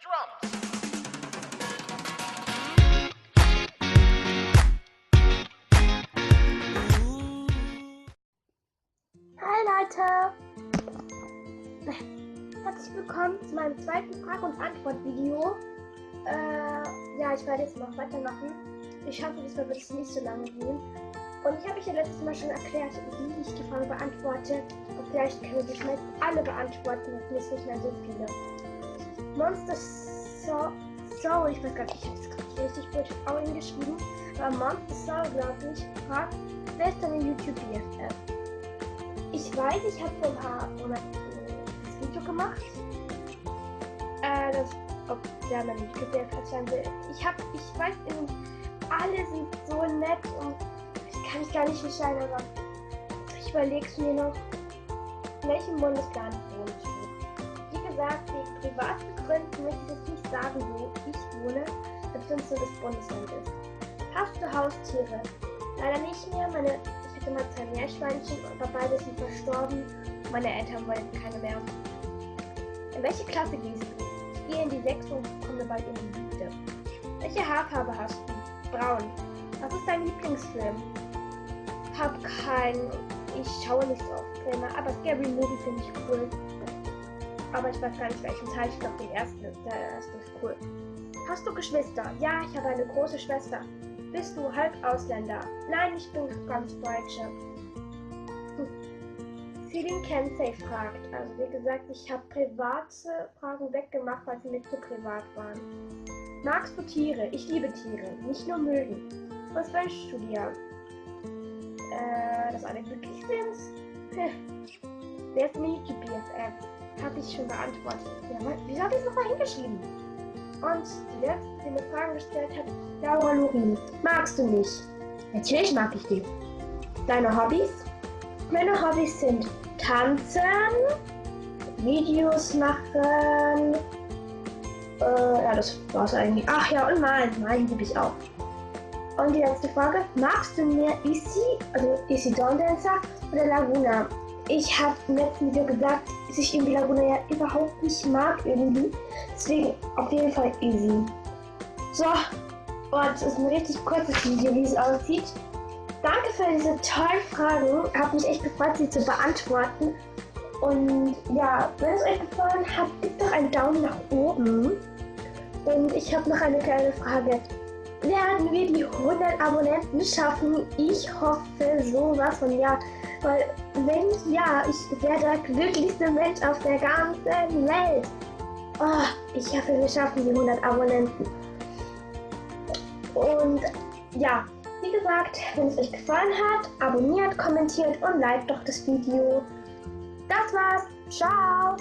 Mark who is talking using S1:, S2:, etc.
S1: drums.
S2: Hi Leute! Herzlich willkommen zu meinem zweiten Frage- und Antwort-Video. Ja, ich werde jetzt noch weitermachen. Ich hoffe, das wird nicht so lange gehen. Und ich habe euch ja letztes Mal schon erklärt, wie ich die Frage beantworte. Und vielleicht können wir die schnell alle beantworten und nicht mehr so viele. Monster Soul, ich weiß gar nicht, ich habe es gerade nicht richtig British auch hingeschrieben. Aber Monster Soul, glaube ich, fragt, wer ist deine YouTube-BFF? Ich weiß, ich habe vor ein paar Monaten das Video gemacht. Ob der mein YouTube-BFF sein will. Ich weiß, alle sind so nett und ich kann mich gar nicht entscheiden, aber ich überlege es mir noch, in welchem Bundesland wohnst du? Wie gesagt, wegen privaten Gründen möchte ich jetzt nicht sagen, wo ich wohne, beziehungsweise das Bundesland ist. Hast du Haustiere? Leider nicht mehr. Ich hatte mal 2 Meerschweinchen, aber beide sind verstorben. Meine Eltern wollten keine mehr. In welche Klasse gehst du? Ich gehe in die 6. und komme bald in die 7. Welche Haarfarbe hast du? Braun. Was ist dein Lieblingsfilm? Hab keinen. Ich schaue nicht so oft Filme, aber Scary Movie finde ich cool. Aber ich weiß gar nicht welchen Teil. Ich glaube den ersten. Der erste ist cool. Hast du Geschwister? Ja, ich habe eine große Schwester. Bist du halb Ausländer? Nein, ich bin ganz Deutsche. Celine Kensey fragt, also wie gesagt, ich habe private Fragen weggemacht, weil sie mir zu privat waren. Magst du Tiere? Ich liebe Tiere, nicht nur mögen. Was wünschst du dir? Dass alle glücklich sind? Wer ist mein YouTube-BFF? Habe ich schon beantwortet. Ja, wieso habe ich es nochmal hingeschrieben? Und die letzte, die mir Fragen gestellt hat, Laura Lorin. Magst du mich? Natürlich mag ich dich. Deine Hobbys? Meine Hobbys sind Tanzen, Videos machen, ja, das war's eigentlich. Ach ja, und malen liebe ich auch. Und die letzte Frage, magst du mehr Easy Dawn Dancer oder Laguna? Ich habe im letzten Video gesagt, dass ich irgendwie Laguna ja überhaupt nicht mag irgendwie. Deswegen auf jeden Fall Easy. So, und es ist ein richtig kurzes Video, wie es aussieht. Danke für diese tollen Fragen. Hat mich echt gefreut, sie zu beantworten. Und ja, wenn es euch gefallen hat, gebt doch einen Daumen nach oben. Und ich habe noch eine kleine Frage. Werden wir die 100 Abonnenten schaffen? Ich hoffe sowas von ja. Weil wenn ja, ich wäre der glücklichste Mensch auf der ganzen Welt. Oh, ich hoffe, wir schaffen die 100 Abonnenten. Und ja, wie gesagt, wenn es euch gefallen hat, abonniert, kommentiert und liked doch das Video. Das war's. Ciao!